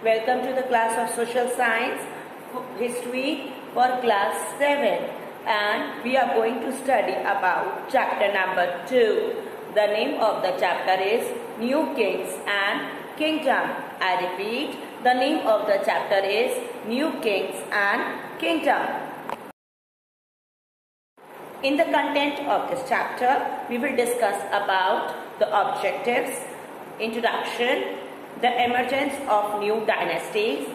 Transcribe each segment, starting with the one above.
Welcome to the class of Social Science, History for class 7, and we are going to study about chapter number 2. The name of the chapter is New Kings and Kingdom. I repeat, the name of the chapter is New Kings and Kingdom. In the content of this chapter, we will discuss about the objectives, introduction, the emergence of new dynasties,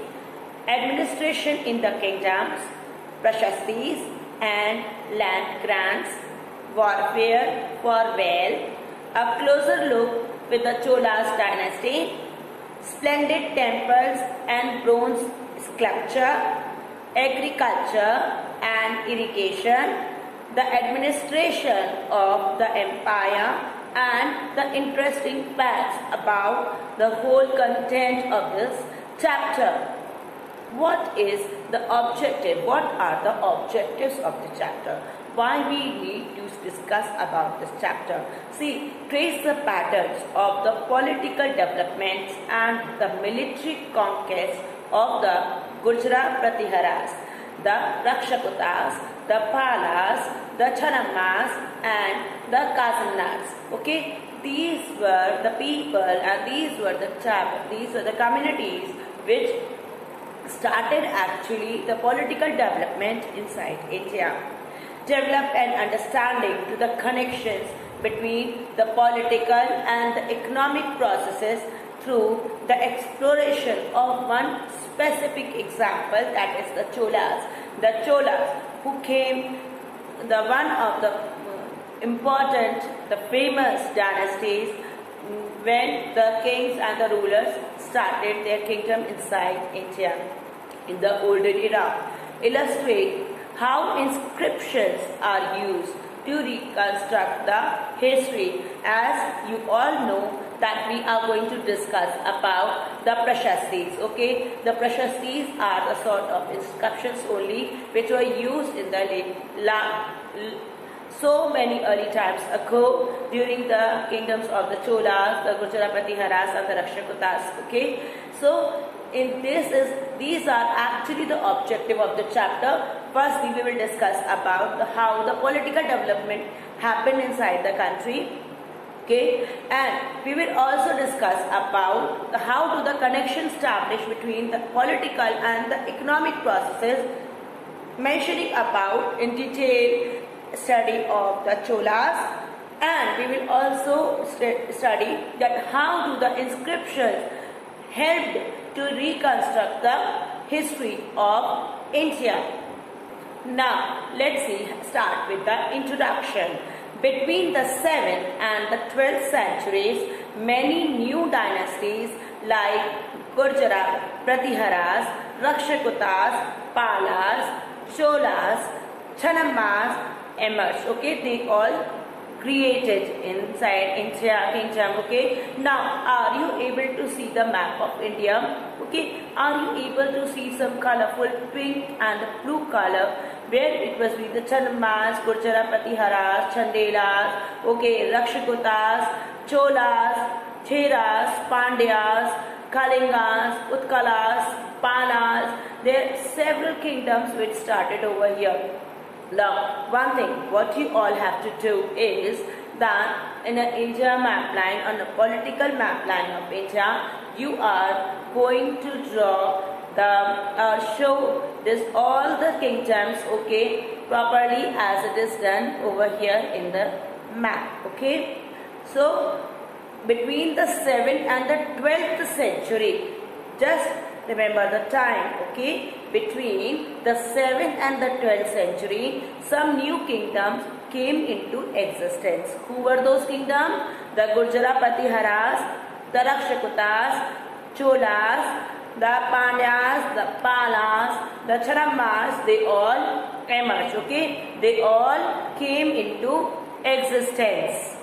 administration in the kingdoms, prashastis and land grants, warfare for wealth, a closer look with the Cholas dynasty, splendid temples and bronze sculpture, agriculture and irrigation, the administration of the empire, and the interesting facts about the whole content of this chapter. What is the objective? What are the objectives of the chapter? Why we need to discuss about this chapter? See, trace the patterns of the political developments and the military conquest of the Gurjara Pratiharas, the Rakshakutas, the Palas, the Chanammas and the Kazannas. Okay, these were the people and these were the communities which started actually the political development inside India. Developed an understanding to the connections between the political and the economic processes through the exploration of one specific example, that is the Cholas. The Cholas who came, the one of the important, the famous dynasties when the kings and the rulers started their kingdom inside India in the olden era. Illustrate how inscriptions are used to reconstruct the history. As you all know that we are going to discuss about the prashastis. Okay, the prashastis are the sort of inscriptions only which were used in the so many early times ago during the kingdoms of the Cholas, the Gurjara Pratiharas and the Rakshakutas. Okay, so these are actually the objective of the chapter. First, we will discuss about how the political development happened inside the country. Okay, and we will also discuss about how do the connection established between the political and the economic processes, mentioning about in detail study of the Cholas, and we will also study that how do the inscriptions helped to reconstruct the history of India. Now, let's start with the introduction. Between the 7th and the 12th centuries, many new dynasties like Gurjara Pratiharas, Rakshakutas, Palas, Cholas, Chanammas emerged. Okay, they all created inside India kingdom. Okay, now are you able to see the map of India? Okay, are you able to see some colorful pink and blue color where it was with the Chanammas, Gurjara Pratiharas, Chandelas, okay, Rakshakutas, Cholas, Cheras, Pandyas, Kalingas, Utkalas, Palas. There are several kingdoms which started over here. Now, one thing what you all have to do is that in an India map line, on a political map line of India, you are going to draw the show this all the kingdoms, okay, properly as it is done over here in the map. Okay, so between the 7th and the 12th century, just remember the time. Okay, between the 7th and the 12th century, some new kingdoms came into existence. Who were those kingdoms? The Gurjara Pratiharas, the Rakshakutas, Cholas, the Pandyas, the Palas, the Chanammas, they all emerged. Okay, they all came into existence.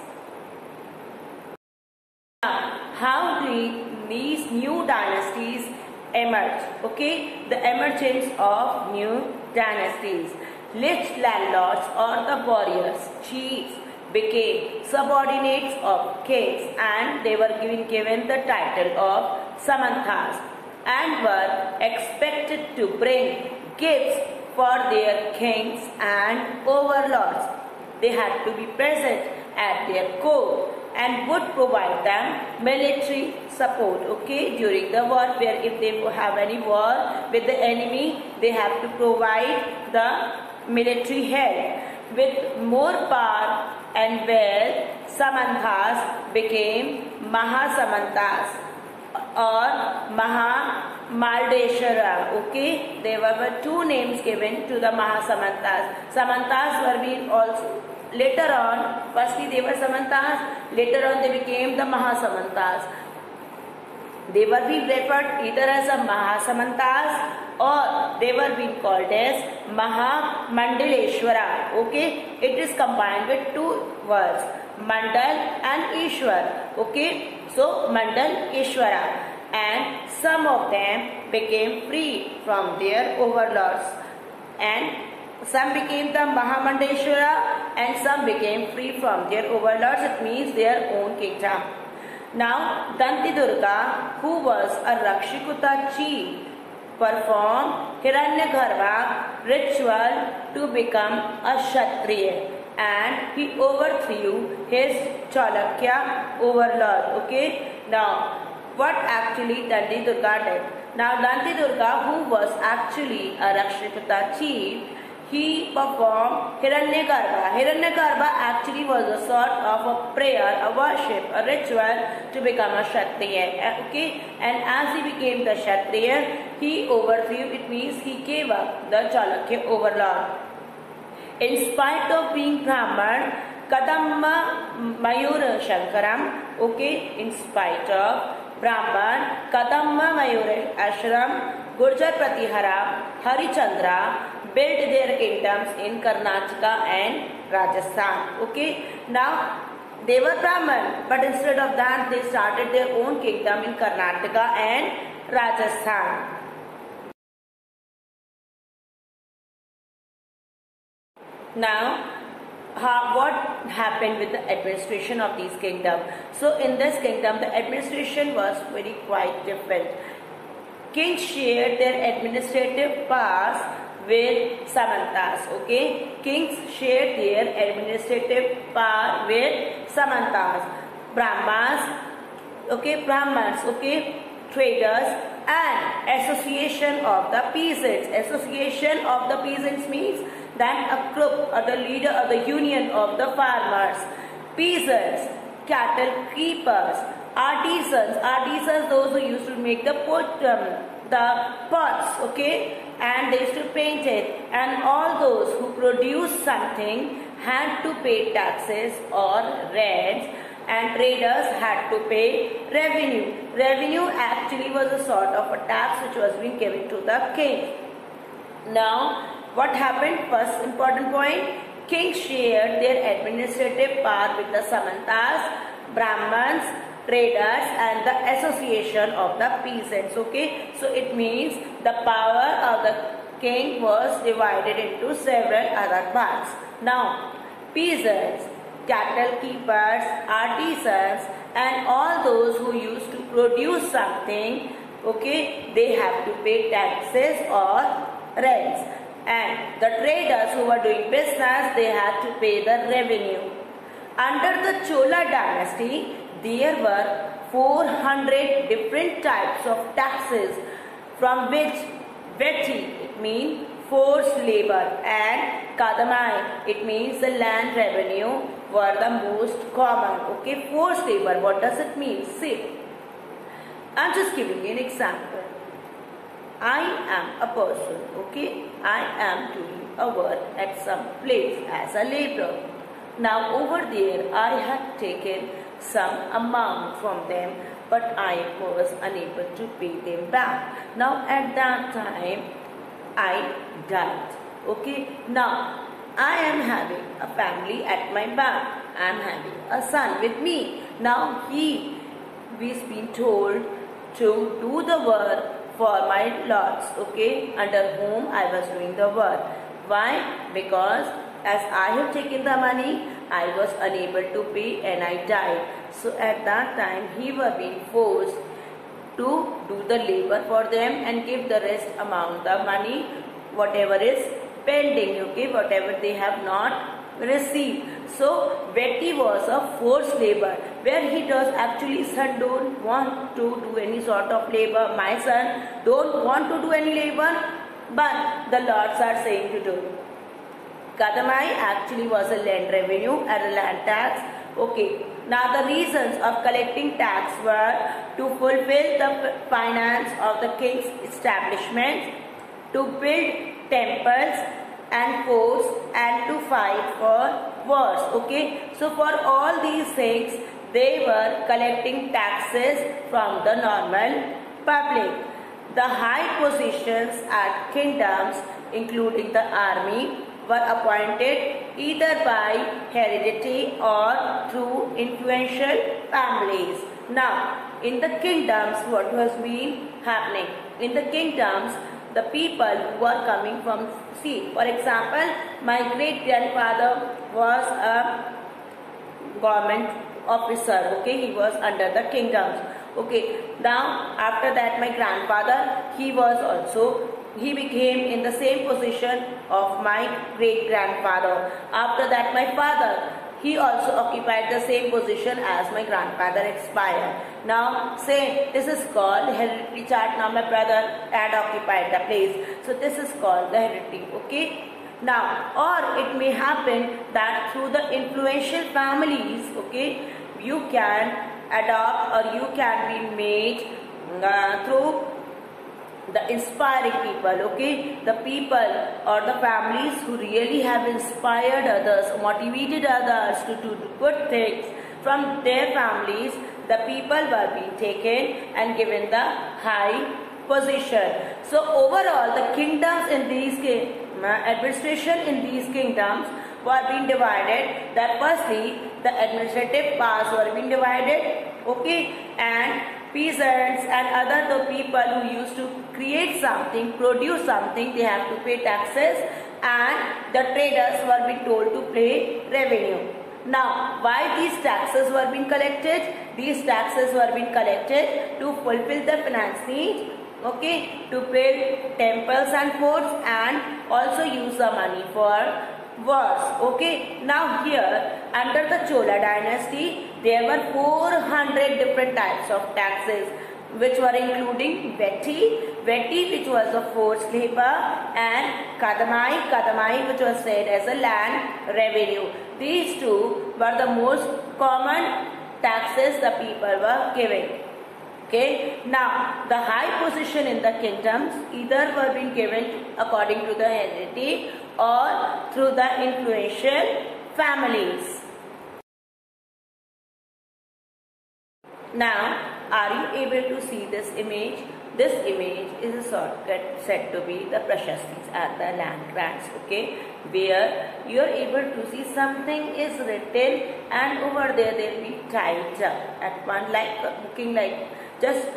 Now, how do these new dynasties emerge? Okay, the emergence of new dynasties. Rich landlords or the warriors, chiefs, became subordinates of kings and they were given the title of Samanthas. and were expected to bring gifts for their kings and overlords. They had to be present at their court and would provide them military support, okay, during the warfare. If they have any war with the enemy, they have to provide the military help. With more power and wealth, Samanthas became Mahasamanthas or Mahamaldeshwara. Okay, there were two names given to the Mahasamanthas. Samanthas were being also later on. Firstly, they were Samanthas. Later on, they became the Mahasamanthas. They were being referred either as a Mahasamanthas or they were being called as Mahamandaleshwara. Okay, it is combined with two words, Mandal and Ishwar. Okay, so Mandal, Ishwara, and some of them became free from their overlords, and some became the Mahamandaleshwara and some became free from their overlords. It means their own kingdom. Now, Danti Durga, who was a Rakshikuta chief, performed Hiranyagarbha ritual to become a Kshatriya, and he overthrew his Chalakya overlord. Okay, now what actually Danti Durga did? Now, Danti Durga, who was actually a Rakshikuta chief, he performed Hiranyagarbha. Hiranyagarbha actually was a sort of a prayer, a worship, a ritual to become a Kshatriya. Okay, and as he became the Kshatriya, he overthrew, it means he gave up the Chalakya overlord. In spite of being Brahman, Kadamba Mayura Shankaram, okay, in spite of Brahman, Kadamba Mayura Ashram, Gurjar Pratihara, Harichandra built their kingdoms in Karnataka and Rajasthan. Okay, now they were Brahman, but instead of that, they started their own kingdom in Karnataka and Rajasthan. Now, what happened with the administration of these kingdoms? So, in this kingdom, the administration was very quite different. Kings shared their administrative powers with Samantas. Okay, kings shared their administrative power with Samantas. Brahmans, okay, traders, and association of the peasants. Association of the peasants means that a group or the leader of the union of the farmers, peasants, cattle keepers, artisans, those who used to make the pots, okay, and they used to paint it, and all those who produced something had to pay taxes or rents, and traders had to pay revenue. Revenue actually was a sort of a tax which was being given to the king. Now, what happened? First important point, kings shared their administrative power with the Samantas, Brahmans, traders, and the association of the peasants. Okay, so it means the power of the king was divided into several other parts. Now, peasants, cattle keepers, artisans, and all those who used to produce something, okay, they have to pay taxes or rents. And the traders who were doing business, they had to pay the revenue. Under the Chola dynasty, there were 400 different types of taxes, from which Veti, it means forced labor, and Kadamai, it means the land revenue, were the most common. Okay, forced labor, what does it mean? See, I'm just giving you an example. I am a person, okay, I am doing a work at some place as a laborer. Now over there I had taken some amount from them, but I was unable to pay them back. Now at that time I died. Okay, now I am having a family at my back. I am having a son with me. Now he is being told to do the work for my lords, okay, under whom I was doing the work. Why? Because as I have taken the money, I was unable to pay and I died. So at that time he was being forced to do the labor for them and give the rest amount of money, whatever is pending, okay, whatever they have not received. So Betty was a forced labor, where he does actually, son don't want to do any sort of labor, my son don't want to do any labor, but the lords are saying to do. Kadamai actually was a land revenue and a land tax. Okay, now the reasons of collecting tax were to fulfill the finance of the king's establishment, to build temples and forts, and to fight for wars. Okay, so for all these things they were collecting taxes from the normal public. The high positions at kingdoms, including the army, were appointed either by heredity or through influential families. Now, in the kingdoms, what has been happening? In the kingdoms, the people who are coming from sea. For example, my great grandfather was a government officer. Okay, he was under the kingdoms. Okay, now after that, my grandfather, he became in the same position of my great grandfather. After that, my father, he also occupied the same position as my grandfather expired. Now say this is called hereditary chart. Now my brother had occupied the place, so this is called the heredity. Okay, now, or it may happen that through the influential families, okay, you can adopt or you can be made through the inspiring people, okay, the people or the families who really have inspired others, motivated others to do good things. From their families, the people were being taken and given the high position. So overall, the kingdoms in these administration in these kingdoms were being divided. That firstly, the administrative powers were being divided, okay, and peasants and other the people who used to create something, produce something, they have to pay taxes, and the traders were being told to pay revenue. Now, why these taxes were being collected? These taxes were being collected to fulfill the finance needs, okay, to build temples and forts, and also use the money for wars. Okay, now here under the Chola dynasty, there were 400 different types of taxes, which were including Veti, which was a forced labor, and Kadamai, which was said as a land revenue. These two were the most common taxes the people were giving. Okay, now the high position in the kingdoms either were being given according to the heredity or through the influential families. Now, are you able to see this image? This image is a shortcut said to be the prashastis at the land grants, okay, where you are able to see something is written and over there they will be tied up at one, like looking like just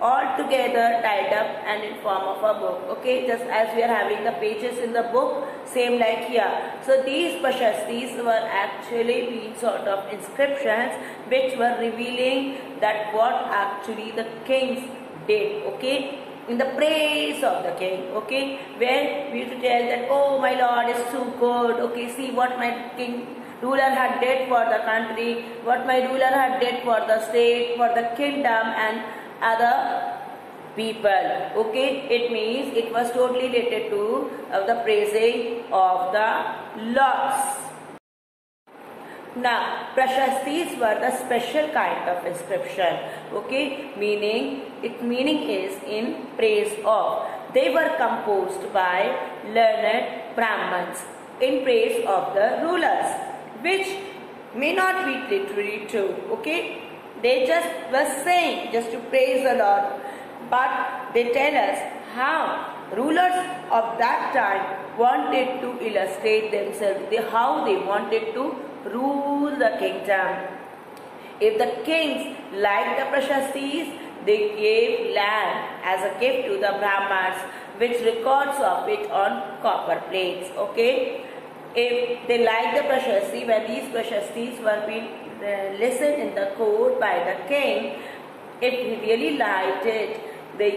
all together tied up and in form of a book, okay, just as we are having the pages in the book, same like here. So these prashastis were actually being sort of inscriptions which were revealing that what actually the kings did, okay, in the praise of the king, okay, where we used to tell that, oh, my lord is so good, okay, see what my ruler had did for the country, what my ruler had did for the state, for the kingdom and other people, okay. It means it was totally related to the praising of the lords. Now, prashastis were the special kind of inscription, okay, meaning is in praise of. They were composed by learned Brahmins in praise of the rulers, which may not be literally true, okay. They just were saying just to praise the Lord, but they tell us how rulers of that time wanted to illustrate themselves, how they wanted to rule the kingdom. If the kings liked the prashastis, they gave land as a gift to the Brahmins, which records of it on copper plates, okay. If they liked the prashasti, when these prashastis were being listened in the court by the king, if he really liked it, the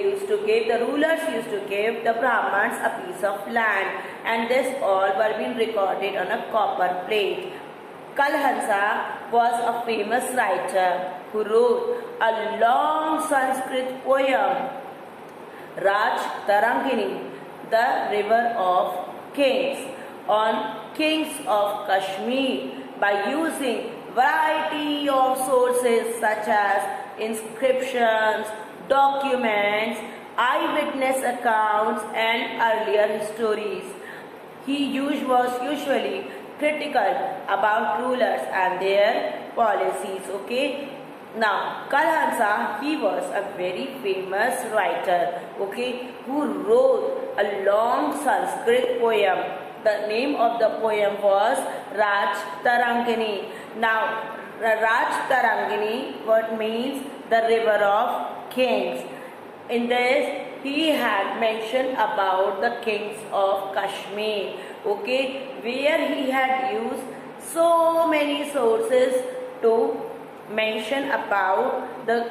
rulers used to give the Brahmins a piece of land, and this all were being recorded on a copper plate. Kalhansa was a famous writer who wrote a long Sanskrit poem, Raj Tarangini, the river of kings, on kings of Kashmir by using variety of sources such as inscriptions, documents, eyewitness accounts and earlier stories. He was usually critical about rulers and their policies. Okay. Now, Kalhansa, he was a very famous writer, okay, who wrote a long Sanskrit poem. The name of the poem was Raj Tarangini. Now, Raj Tarangini, what means the river of kings. In this, he had mentioned about the kings of Kashmir, okay, where he had used so many sources to mention about the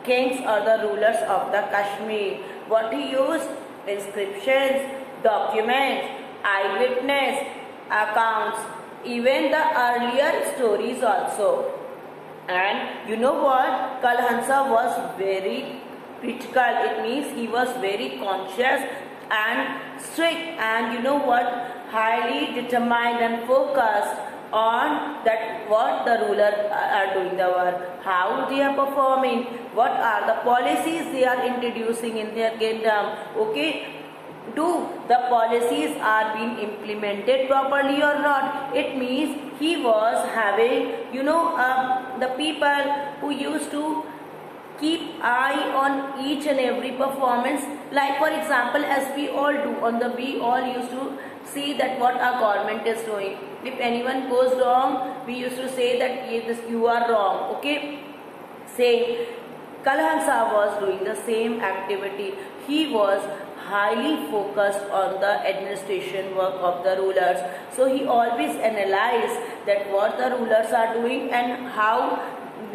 kings or the rulers of the Kashmir. What he used? Inscriptions, documents, eyewitness accounts, even the earlier stories also. And you know what? Kalhansa was very critical. It means he was very conscious and strict, and you know what? Highly determined and focused on that what the rulers are doing the work, how they are performing, what are the policies they are introducing in their kingdom, okay, do the policies are being implemented properly or not. It means he was having, the people who used to keep eye on each and every performance, like for example, as we all do we all used to see that what our government is doing. If anyone goes wrong, we used to say that you are wrong, okay. Same, Kalhansa was doing the same activity. He was highly focused on the administration work of the rulers. So he always analyzed that what the rulers are doing and how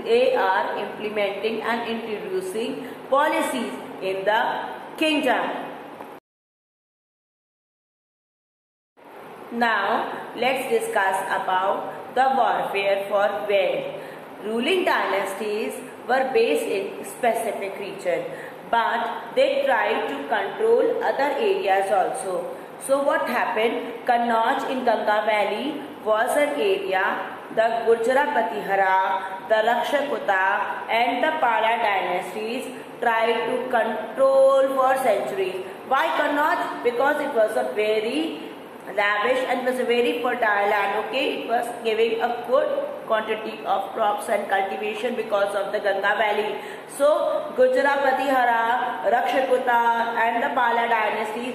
they are implementing and introducing policies in the kingdom. Now let's discuss about the warfare for wealth. Ruling dynasties were based in specific region, but they tried to control other areas also. So what happened? Kannauj in Ganga Valley was an area. The Gurjara Pratihara, the Rakshakota and the Pala dynasties tried to control for centuries. Why Kannauj? Because it was a very lavish and was a very fertile land, okay. It was giving a good quantity of crops and cultivation because of the Ganga Valley. So Gurjara Pratihara, Rakshakota and the Pala dynasties,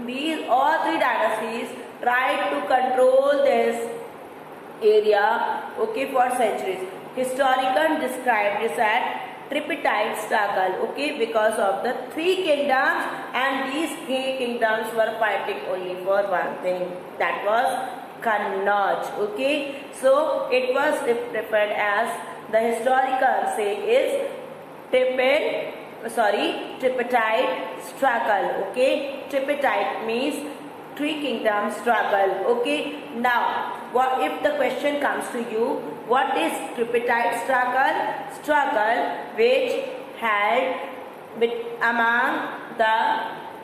these all three dynasties tried to control this area, okay, for centuries. Historians describe this as tripartite struggle, okay, because of the three kingdoms, and these three kingdoms were fighting only for one thing, that was Kannauj, okay. So it was referred as, the historians say, is tripartite struggle, okay. Tripartite means three kingdoms struggle, okay. Now what if the question comes to you, what is tripartite struggle? Struggle which held among the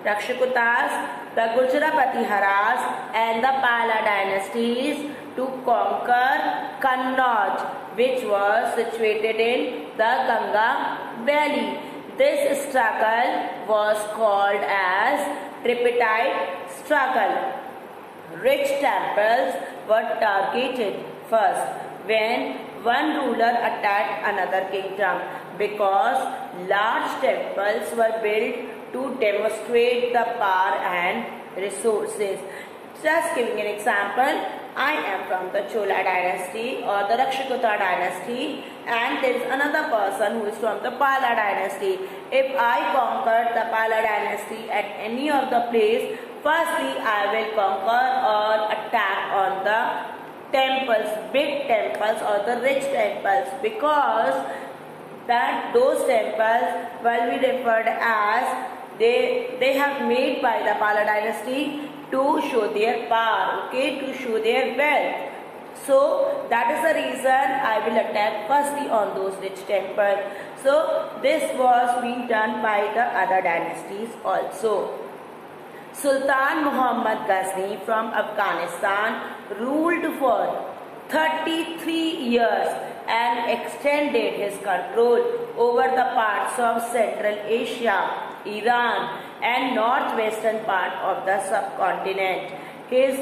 Rakshakutas, the Gurjara Pratiharas and the Pala dynasties to conquer Kannauj, which was situated in the Ganga Valley. This struggle was called as tripartite struggle. Rich temples were targeted first when one ruler attacked another kingdom, because large temples were built to demonstrate the power and resources. Just giving an example, I am from the Chola dynasty or the Rakshakota dynasty, and there is another person who is from the Pala dynasty. If I conquer the Pala dynasty at any of the place, firstly I will conquer or attack on the temples, big temples or the rich temples, because that those temples will be referred as they have made by the Pala dynasty to show their power, okay, to show their wealth. So that is the reason I will attack firstly on those rich temples. So this was being done by the other dynasties also. Sultan Muhammad Ghazni from Afghanistan ruled for 33 years and extended his control over the parts of Central Asia, Iran and northwestern part of the subcontinent. His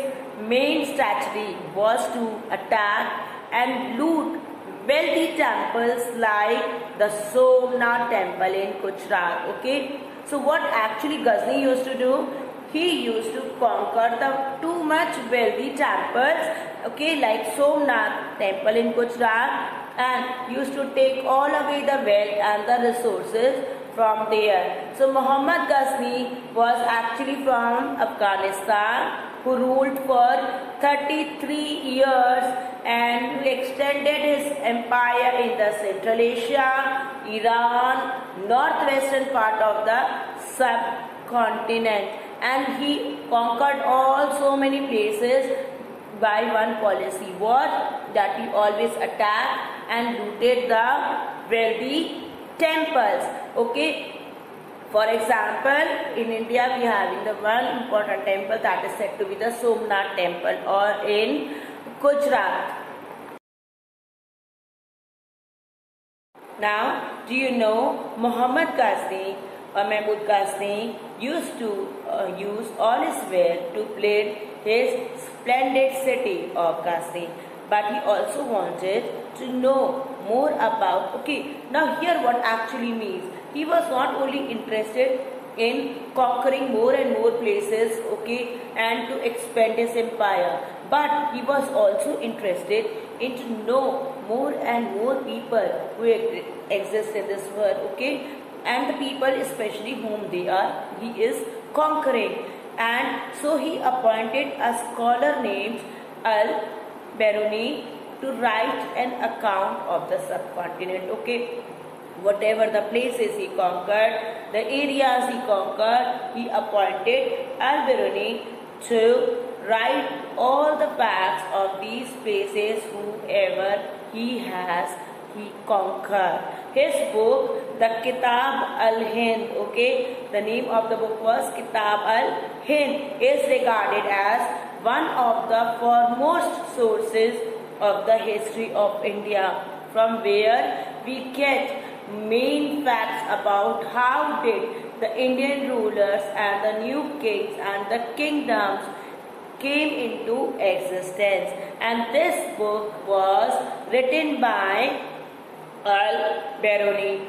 main strategy was to attack and loot wealthy temples like the Somnath temple in Gujarat. Okay, so what actually Ghazni used to do? He used to conquer the too much wealthy temples, okay, like Somnath temple in Gujarat, and used to take all away the wealth and the resources from there. So Muhammad Ghazni was actually from Afghanistan, who ruled for 33 years and extended his empire in the Central Asia, Iran, northwestern part of the subcontinent, and he conquered all so many places by one policy, what that he always attacked and looted the wealthy temples. Okay, for example, in India we have the one important temple that is said to be the Somnath temple, or in Gujarat. Now, do you know Muhammad Ghazni or Mahmud Ghazni used to use all his wealth to build his splendid city of Ghazni, but he also wanted to know more about, okay, now here what actually means. He was not only interested in conquering more and more places, okay, and to expand his empire, but he was also interested in to know more and more people who exist in this world, okay, and the people especially whom he is conquering. And so he appointed a scholar named Al-Biruni to write an account of the subcontinent, okay. Whatever the places he conquered, the areas he conquered, he appointed Al-Biruni to write all the facts of these places whoever he conquered. His book, the Kitab al-Hind, okay, the name of the book was Kitab al-Hind, is regarded as one of the foremost sources of the history of India, from where we get main facts about how did the Indian rulers and the new kings and the kingdoms came into existence. And this book was written by Al-Biruni,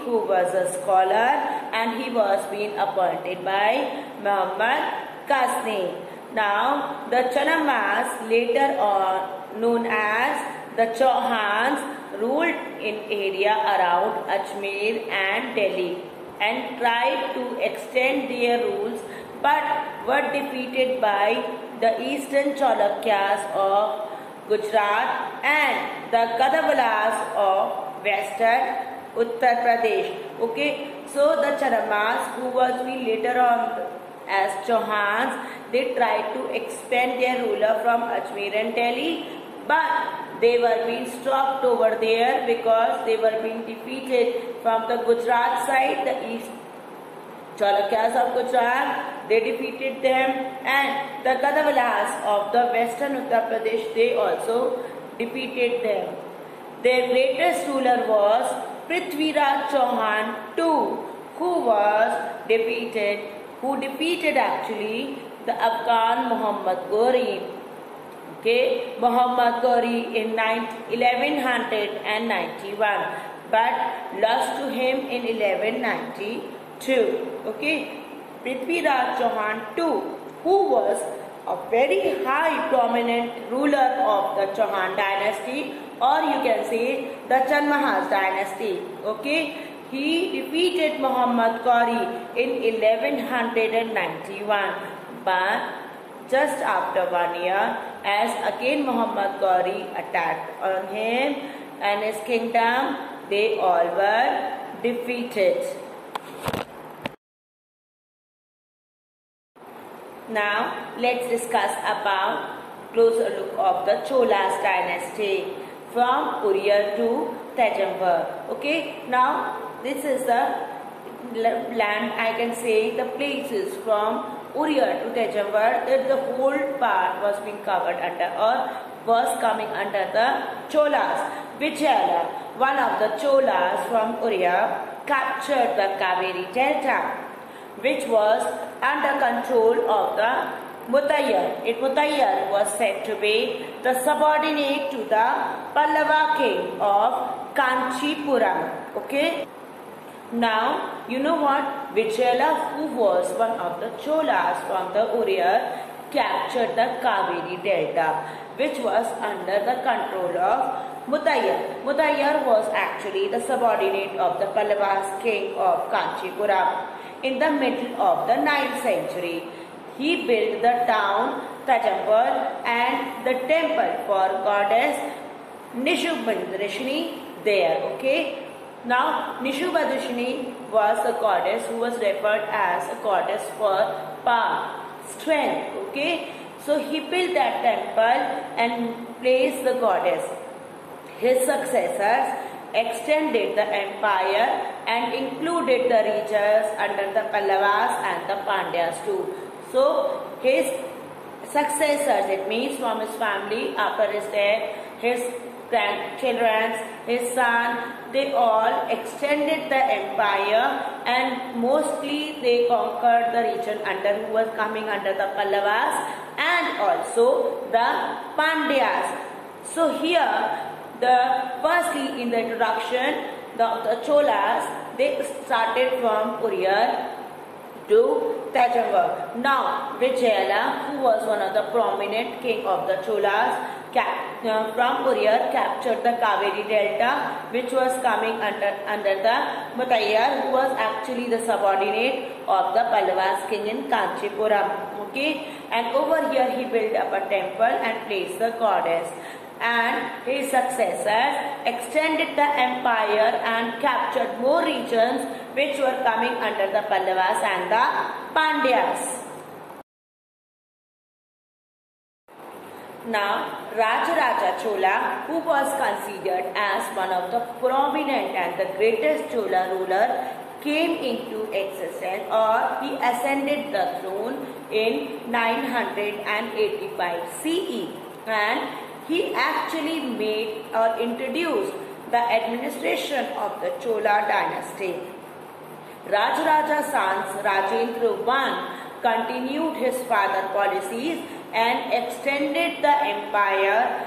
who was a scholar, and he was being appointed by Muhammad Ghazni. Now, the Chanamas, later on known as the Chauhans, ruled in area around Ajmer and Delhi and tried to extend their rules, but were defeated by the eastern Chalukyas of Gujarat and the Kadavalas of western Uttar Pradesh. Okay, so the Chanamas, who was later on as Chauhans, they tried to expand their ruler from Ajmer and Delhi, but they were being stopped over there because they were being defeated from the Gujarat side, the east Chalukyas of Gujarat, they defeated them, and the Kadavalas of the western Uttar Pradesh, they also defeated them. Their greatest ruler was Prithviraj Chauhan II, who defeated actually the Afghan Muhammad Ghori. Okay, Muhammad Ghori in 1191, but lost to him in 1192. Okay, Prithviraj Chauhan II, who was a very high prominent ruler of the Chauhan dynasty, or you can say the Chanmahas dynasty. Okay, he defeated Muhammad Ghori in 1191, but just after 1 year, as again Muhammad Ghori attacked on him and his kingdom, they all were defeated. Now let's discuss about closer look of the Cholas dynasty from Uriyar to Tejambar. Okay, now this is the land, I can say the places from Uriyar to Tejambar, that the whole part was being covered under or was coming under the Cholas. Vijayala, one of the Cholas from Uriyar, captured the Kaveri Delta, which was under control of the Muttayar. Muttayar was said to be the subordinate to the Pallava king of Kanchipuram. Okay. Now, you know what? Vijayala, who was one of the Cholas from the Uriyar, captured the Kaveri Delta, which was under the control of Muttayar. Muttayar was actually the subordinate of the Pallavas king of Kanchipuram. In the middle of the 9th century, he built the town Tejambar and the temple for goddess Nishubhadrashini there. Okay. Now, Nishubhadrashini was a goddess who was referred as a goddess for power, strength. Okay. So, he built that temple and placed the goddess. His successors extended the empire and included the regions under the Pallavas and the Pandyas too. So, his successors, it means from his family after his death, his grandchildren, his son, they all extended the empire and mostly they conquered the region under who was coming under the Pallavas and also the Pandyas. So here, firstly in the introduction, the Cholas, they started from Uriyar to Tejambar. Now, Vijayala, who was one of the prominent king of the Cholas, from Uriyar captured the Kaveri Delta, which was coming under the Muttayar, who was actually the subordinate of the Pallavas king in Kanchipuram. Okay, and over here he built up a temple and placed the goddess. And his successors extended the empire and captured more regions which were coming under the Pallavas and the Pandyas. Now, Rajaraja Chola, who was considered as one of the prominent and the greatest Chola ruler, came into existence or he ascended the throne in 985 CE, and he actually made or introduced the administration of the Chola dynasty. Rajaraja's sons Rajendra I continued his father's policies and extended the empire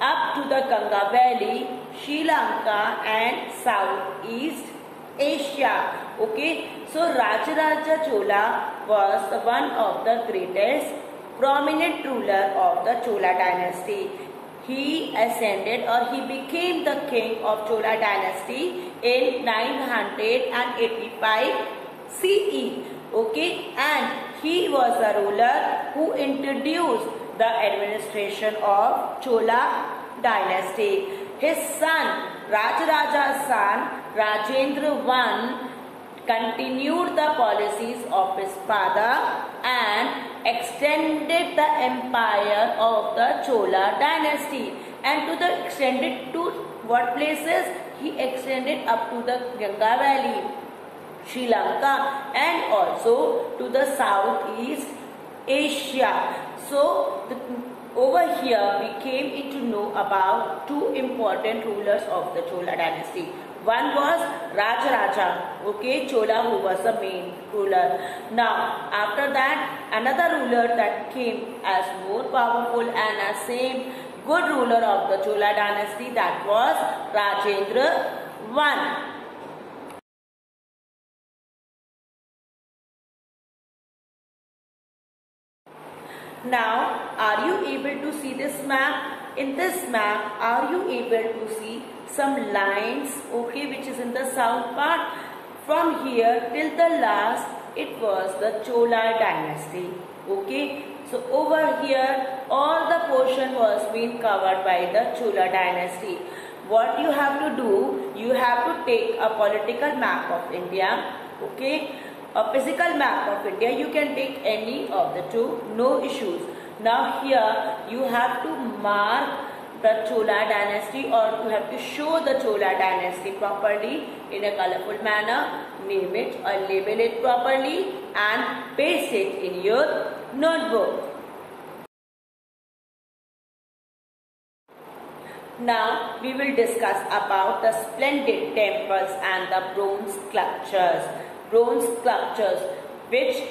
up to the Ganga Valley, Sri Lanka and Southeast Asia. Okay, so Rajaraja Chola was one of the greatest prominent ruler of the Chola dynasty. He ascended or he became the king of Chola dynasty in 985 CE. Okay, and he was a ruler who introduced the administration of Chola dynasty. His son, Rajaraja's son, Rajendra I, continued the policies of his father and extended the empire of the Chola dynasty. And to the extended to what places? He extended up to the Ganga Valley, Sri Lanka and also to the Southeast Asia. So over here we came to know about two important rulers of the Chola dynasty. One was Rajaraja, okay, Chola, who was the main ruler. Now, after that, another ruler that came as more powerful and as same good ruler of the Chola dynasty, that was Rajendra I. Now, are you able to see this map? In this map, are you able to see some lines, okay, which is in the south part? From here till the last, it was the Chola dynasty, okay. So over here, all the portion was being covered by the Chola dynasty. what you have to do, you have to take a political map of India, okay, a physical map of India. You can take any of the two, no issues. Now here you have to mark the Chola dynasty, or you have to show the Chola dynasty properly in a colorful manner, name it or label it properly and paste it in your notebook. Now we will discuss about the splendid temples and the bronze sculptures. Bronze sculptures, which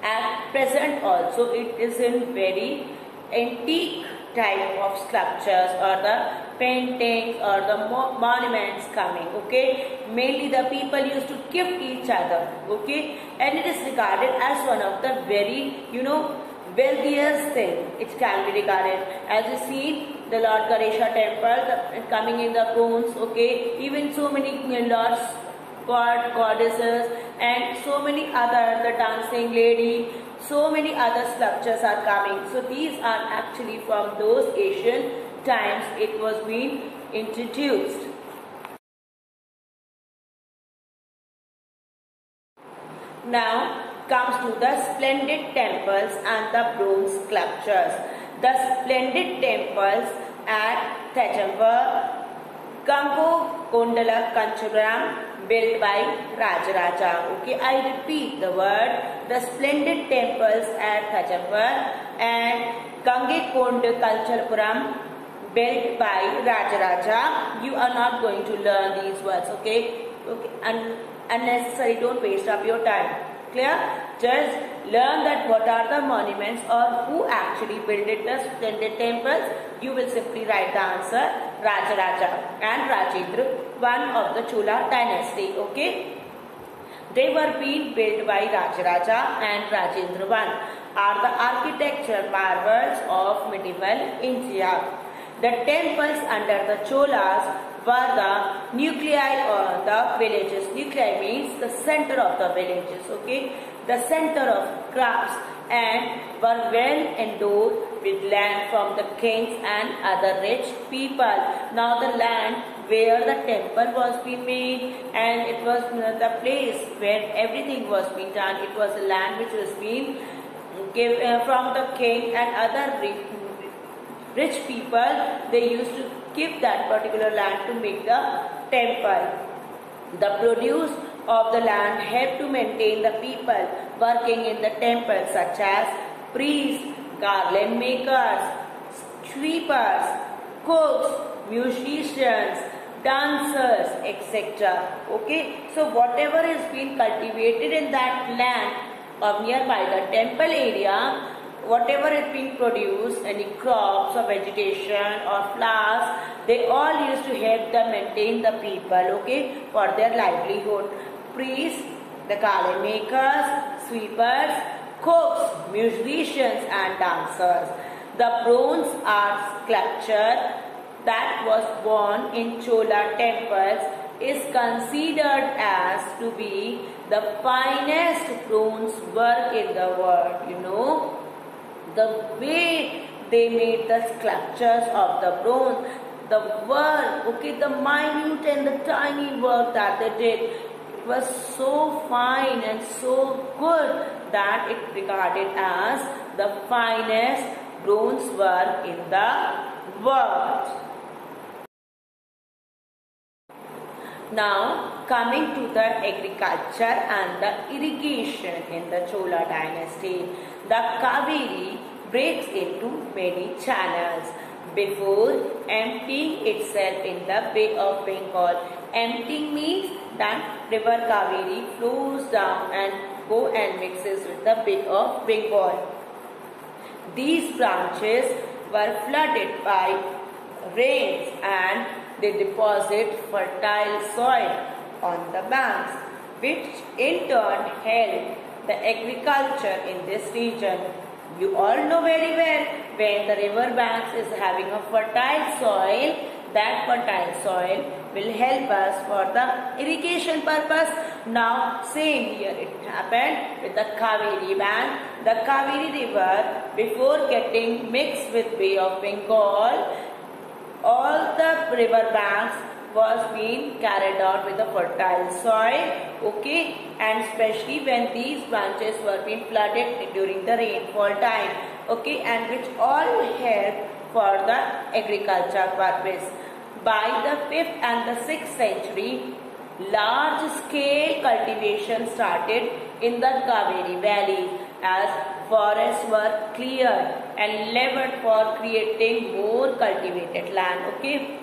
at present also it is in very antique type of sculptures or the paintings or the monuments coming, okay. Mainly the people used to gift each other, okay, and it is regarded as one of the very, wealthiest thing. It can be regarded, as you see, the Lord Ganesha temple coming in the bronze, okay, even so many lords, goddesses, and so many other, the dancing lady, so many other sculptures are coming. So these are actually from those ancient times it was being introduced. Now comes to the splendid temples and the bronze sculptures. The splendid temples at Thajambar, Gango Kondala Kanchuram, built by Rajaraja. Okay, I repeat the word. The splendid temples at Thajambar and Gange Kond Kalchalpuram, built by Rajaraja. You are not going to learn these words, okay? Okay, unnecessary. Don't waste up your time. Clear? Just learn that what are the monuments or who actually built the splendid temples. You will simply write the answer Rajaraja and Rajendra, one of the Chola dynasty. Okay, they were being built by Rajaraja and Rajendra I are the architectural marvels of medieval India. The temples under the Cholas were the nuclei of the villages. Nuclei means the center of the villages, okay, the center of crafts, and were well endowed with land from the kings and other rich people. Now the land where the temple was being made, and it was the place where everything was being done, it was a land which was being given from the king and other rich people. They used to give that particular land to make the temple. The produce of the land helped to maintain the people working in the temple, such as priests, garland makers, sweepers, cooks, musicians, dancers, etc. Okay, so whatever is being cultivated in that land or nearby the temple area, whatever is being produced, any crops or vegetation or flowers, they all used to help them maintain the people, okay, for their livelihood. Priests, the garland makers, sweepers, cooks, musicians and dancers. The bronze art sculpture that was born in Chola temples is considered as to be the finest bronze work in the world. The way they made the sculptures of the bronze, the work, okay, the minute and the tiny work that they did, was so fine and so good that it regarded as the finest bronze work in the world. Now coming to the agriculture and the irrigation in the Chola dynasty, the Kaveri breaks into many channels before emptying itself in the Bay of Bengal. Emptying means that river Kaveri flows down and go and mixes with the Bay of Bengal. These branches were flooded by rains and they deposit fertile soil on the banks, which in turn help the agriculture in this region. You all know very well, when the river banks is having a fertile soil, that fertile soil will help us for the irrigation purpose. Now same here it happened with the Kaveri bank. The Kaveri river, before getting mixed with Bay of Bengal, all the river banks was being carried out with a fertile soil, okay, and especially when these branches were being flooded during the rainfall time, okay, and which all helped for the agriculture purpose. By the 5th and the 6th century, large scale cultivation started in the Kaveri valley as forests were cleared and leveled for creating more cultivated land, okay.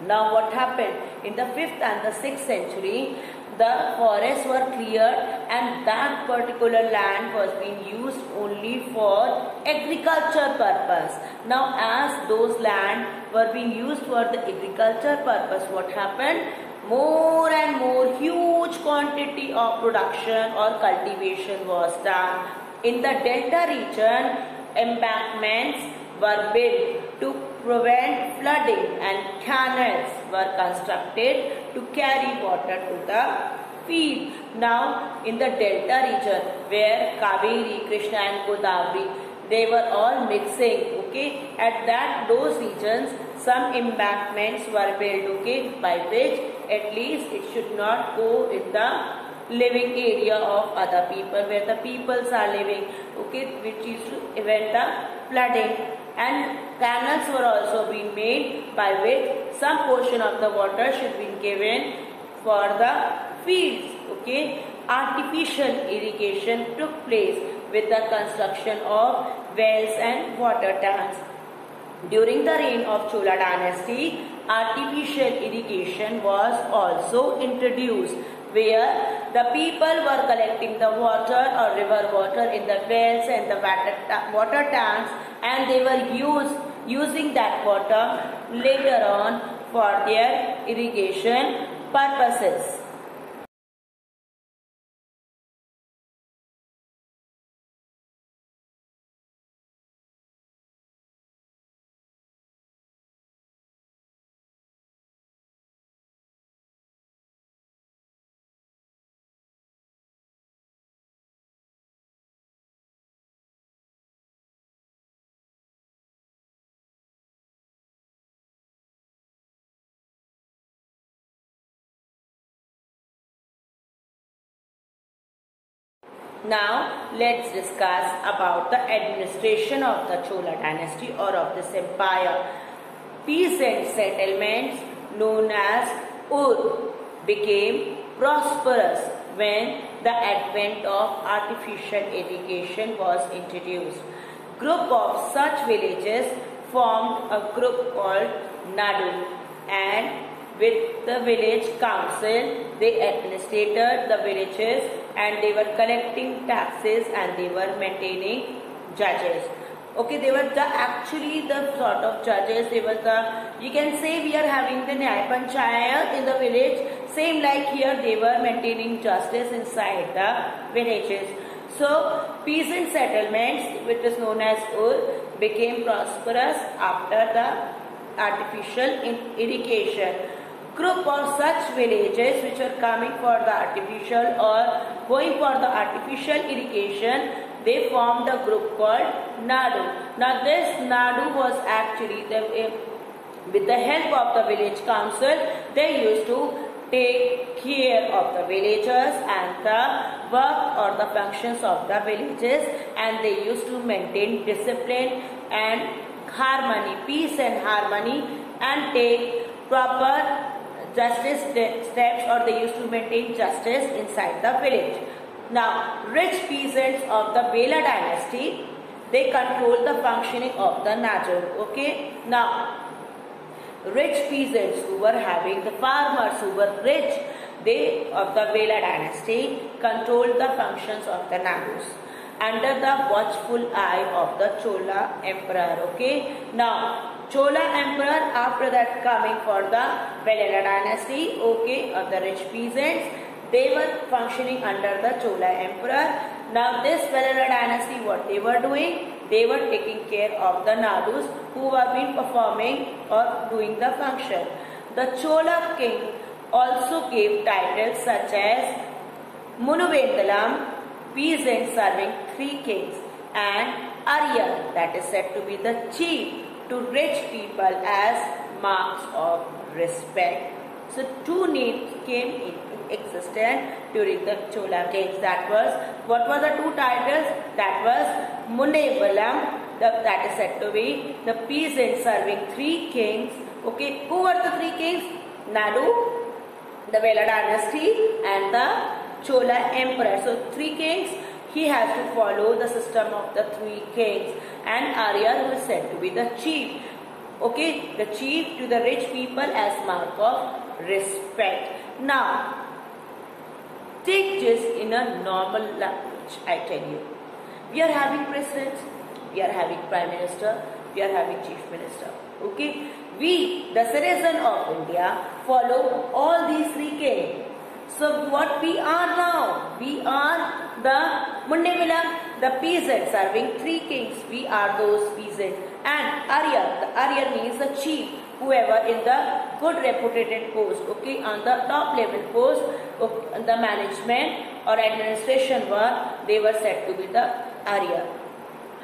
Now what happened? In the 5th and the 6th century, the forests were cleared and that particular land was being used only for agriculture purpose. Now as those land were being used for the agriculture purpose, what happened? More and more huge quantity of production or cultivation was done. In the delta region, embankments were built to prevent flooding and canals were constructed to carry water to the field. Now in the delta region where Kaveri, Krishna and Godavari, they were all mixing, okay, at those regions some embankments were built, okay, by which at least it should not go in the living area of other people, where the peoples are living, okay, which is to prevent the flooding. And canals were also being made by which some portion of the water should be given for the fields, okay. Artificial irrigation took place with the construction of wells and water tanks. During the reign of Chola dynasty, artificial irrigation was also introduced, where the people were collecting the water or river water in the wells and the water tanks, and they were using that water later on for their irrigation purposes. Now let's discuss about the administration of the Chola dynasty or of this empire. Peasant settlements known as Ur became prosperous when the advent of artificial irrigation was introduced. Group of such villages formed a group called Nadu, and with the village council they administrated the villages and they were collecting taxes and they were maintaining judges. Okay, they were actually the sort of judges. They were you can say we are having the Nyaya Panchayat in the village, same like here they were maintaining justice inside the villages. So peasant settlements, which is known as Ur, became prosperous after the artificial irrigation. Group of such villages which are coming for the artificial or going for the artificial irrigation, they formed a group called Nadu. Now this Nadu was actually, with the help of the village council, they used to take care of the villagers and the work or the functions of the villages, and they used to maintain discipline and harmony, peace and harmony, and take proper justice steps, or they used to maintain justice inside the village. Now, rich peasants of the Bela dynasty, they controlled the functioning of the Najur. Okay. Now, rich peasants who were having, the farmers who were rich, they of the Bela dynasty controlled the functions of the Nadus under the watchful eye of the Chola emperor. Okay. Now, Chola emperor, after that coming for the Bela dynasty, okay, of the rich peasants, they were functioning under the Chola emperor. Now this Bela dynasty, what they were doing? They were taking care of the Nadus who were been performing or doing the function. The Chola king also gave titles such as Munuvendalam, peasant serving 3 kings, and Arya, that is said to be the chief to rich people as marks of respect. So two names came into existence during the Chola kings. That was, what were the two titles? That was Munnevalam, that is said to be the peasant serving three kings. Okay, who were the three kings? Nadu, the Vela dynasty, and the Chola emperor. So three kings. He has to follow the system of the three kings, and Arya, who is said to be the chief. Okay, the chief to the rich people as mark of respect. Now, take this in a normal language. I tell you, we are having presidents, we are having prime minister, we are having chief minister. Okay, we, the citizen of India, follow all these three kings. So what we are now? We are the Munnevalam, the peasant serving three kings. We are those peasants. And Arya, the Arya means the chief, whoever in the good reputed post, okay, on the top level post, okay, the management or administration work, they were said to be the Arya.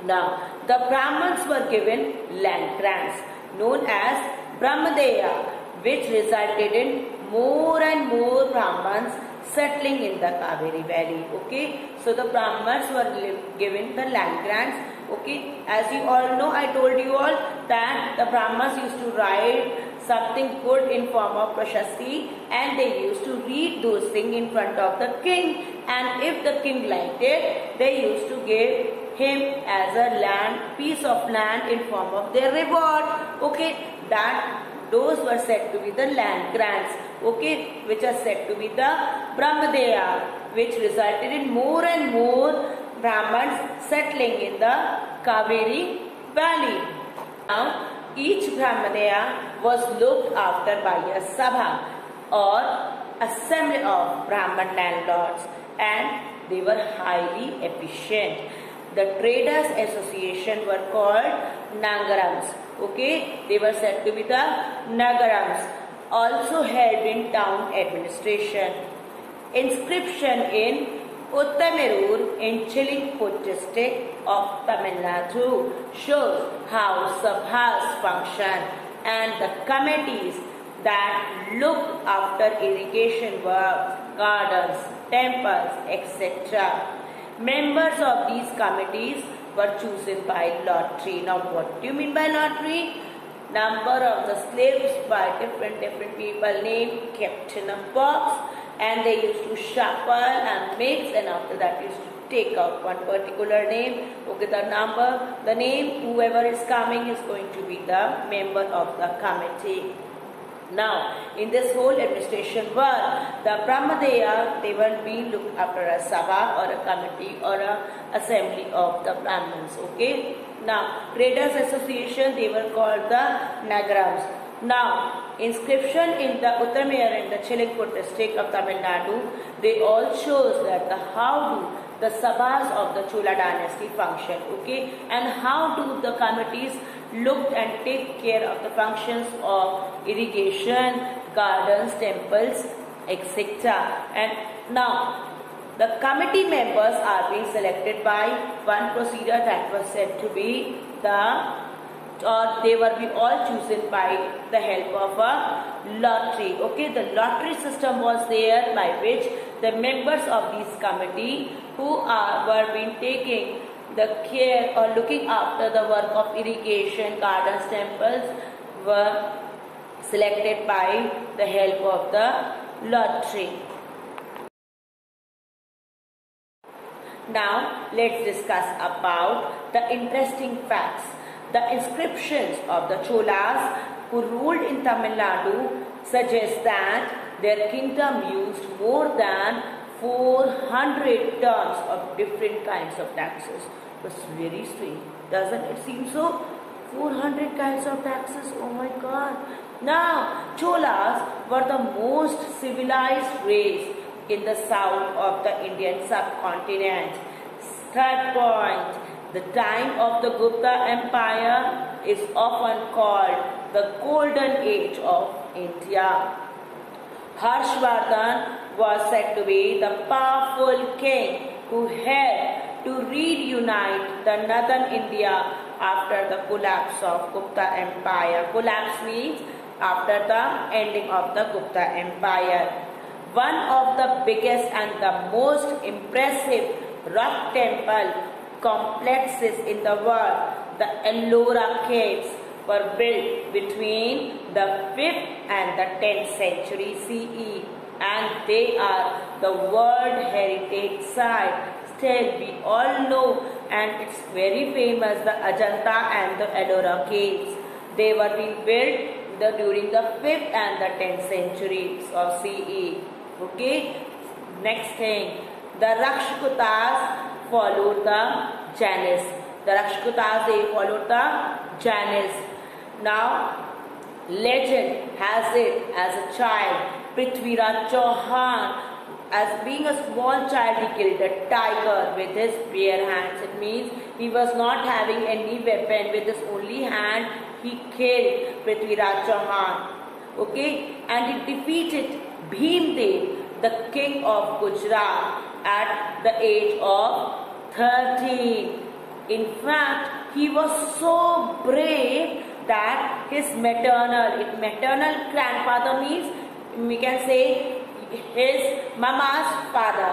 Now, the Brahmins were given land grants known as Brahmadeya, which resulted in more and more Brahmins settling in the Kaveri Valley. Okay, so the Brahmins were given the land grants. Okay, as you all know, I told you all that the Brahmins used to write something good in form of prashasti, and they used to read those things in front of the king, and if the king liked it, they used to give him as a piece of land in form of their reward. Okay, that those were said to be the land grants, okay, which are said to be the Brahmadeya, which resulted in more and more Brahmins settling in the Kaveri Valley. Now, each Brahmadeya was looked after by a Sabha or assembly of Brahman landlords, and they were highly efficient. The traders association were called Nagarams. Okay, they were said to be the Nagarams, also held in town administration. Inscription in Uttamerur in Chilikput district of Tamil Nadu shows how Sabhas function and the committees that look after irrigation works, gardens, temples, etc. Members of these committees were chosen by lottery. Now, what do you mean by lottery? Number of the slaves by different people named kept in a box, and they used to shuffle and mix, and after that used to take out one particular name. Okay, the number, the name, whoever is coming is going to be the member of the committee. Now, in this whole administration work, the Brahmadeya, they were being looked after a Sabha or a committee or a assembly of the Brahmins. Okay. Now, Traders Association, they were called the Nagarams. Now, inscription in the Uttamerur in the Chilikput district of Tamil Nadu, they all shows that how do the Sabhas of the Chola dynasty function, okay, and how do the committees look and take care of the functions of irrigation, gardens, temples, etc. And now, the committee members are being selected by one procedure that was said to be they were be all chosen by the help of a lottery. Okay, the lottery system was there by which the members of this committee who were being taking the care or looking after the work of irrigation, gardens, temples were selected by the help of the lottery. Now, let's discuss about the interesting facts. The inscriptions of the Cholas who ruled in Tamil Nadu suggest that their kingdom used more than 400 tons of different kinds of taxes. It was very strange. Doesn't it seem so? 400 kinds of taxes. Oh my God. Now, Cholas were the most civilized race in the south of the Indian subcontinent. Third point. The time of the Gupta Empire is often called the Golden Age of India. Harshvardhan was said to be the powerful king who helped to reunite the northern India after the collapse of Gupta Empire. Collapse means after the ending of the Gupta Empire. One of the biggest and the most impressive rock temple complexes in the world, the Ellora Caves, were built between the 5th and the 10th century CE, and they are the World Heritage Site. Still, we all know, and it's very famous, the Ajanta and the Ellora Caves. They were being built during the 5th and the 10th centuries of CE. Okay, next thing, the Rakshakatas followed the Jainism. The Rakshakatas, they followed the Jainism. Now, legend has it as a child, Prithviraj Chauhan, as being a small child, he killed a tiger with his bare hands. It means he was not having any weapon. With his only hand, he killed Prithviraj Chauhan. Okay, and he defeated Bhimdev, the king of Gujarat, at the age of 13. In fact, he was so brave that his maternal grandfather means, we can say, his mama's father.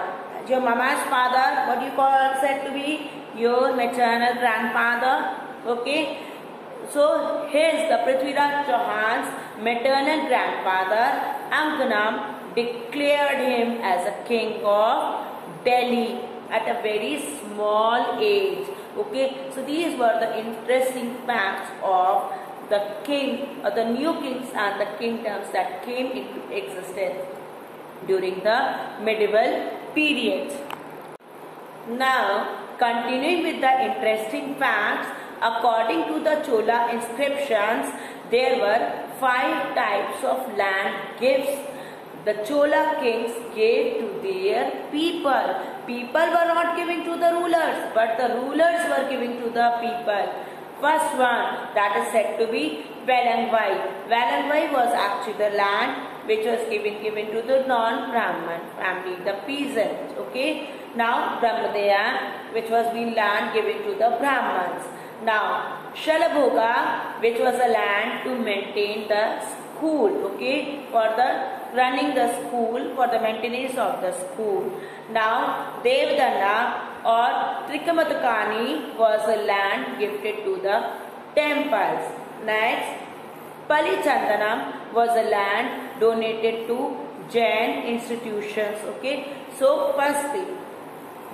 Your mama's father, what you call said to be your maternal grandfather. Okay, so the Prithviraj Chauhan's maternal grandfather Anganam declared him as a king of Delhi at a very small age. Okay, so these were the interesting facts of the new kings and the kingdoms that came into existence during the medieval period. Now, continuing with the interesting facts, according to the Chola inscriptions, there were 5 types of land gifts the Chola kings gave to their people. People were not giving to the rulers, but the rulers were giving to the people. First one, that is said to be Velangvai. Velangvai was actually the land which was given to the non-Brahman family, the peasants. Okay. Now Brahmadeya, which was being land given to the Brahmans. Now Shalabhoga, which was a land to maintain the school. Okay, for the running the school, for the maintenance of the school. Now Devdanda or Trikamatakani was a land gifted to the temples. Next, Palichandanam was a land donated to Jain institutions. Okay, so firstly,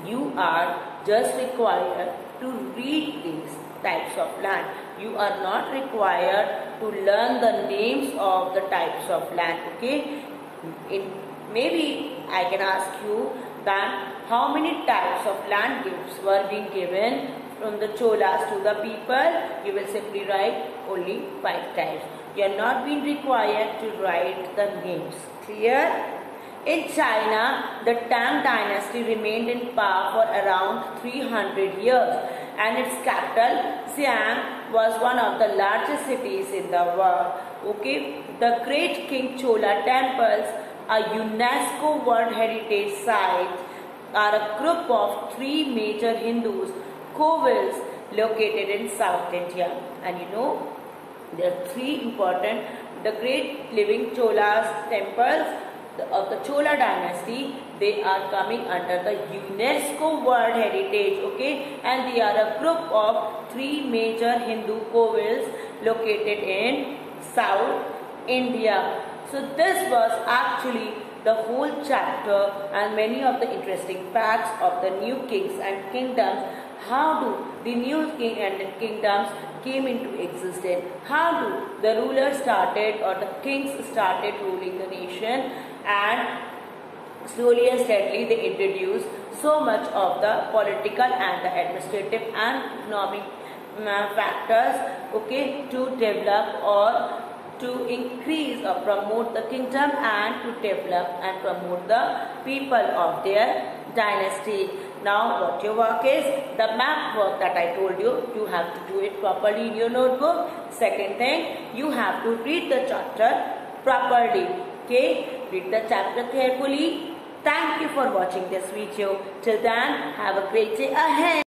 you are just required to read these types of land. You are not required to learn the names of the types of land. Okay, maybe I can ask you that how many types of land gifts were being given from the Cholas to the people. You will simply write only 5 types. You are not being required to write the names. Clear? In China, the Tang dynasty remained in power for around 300 years, and its capital, Xi'an, was one of the largest cities in the world. Okay, the Great King Chola temples, a UNESCO World Heritage Site, are a group of 3 major Hindu covils located in South India. And you know, there are 3 important, the great living Cholas temples of the Chola dynasty. They are coming under the UNESCO World Heritage. Okay, and they are a group of 3 major Hindu covils located in South India. So this was actually the whole chapter and many of the interesting facts of the new kings and kingdoms. How do the new king and kingdoms came into existence? How do the rulers started or the kings started ruling the nation, and slowly and steadily they introduced so much of the political and the administrative and economic factors, okay, to develop or to increase or promote the kingdom and to develop and promote the people of their dynasty. Now what your work is, the map work that I told you, you have to do it properly in your notebook. Second thing, you have to read the chapter properly. Okay, read the chapter carefully. Thank you for watching this video. Till then, have a great day ahead.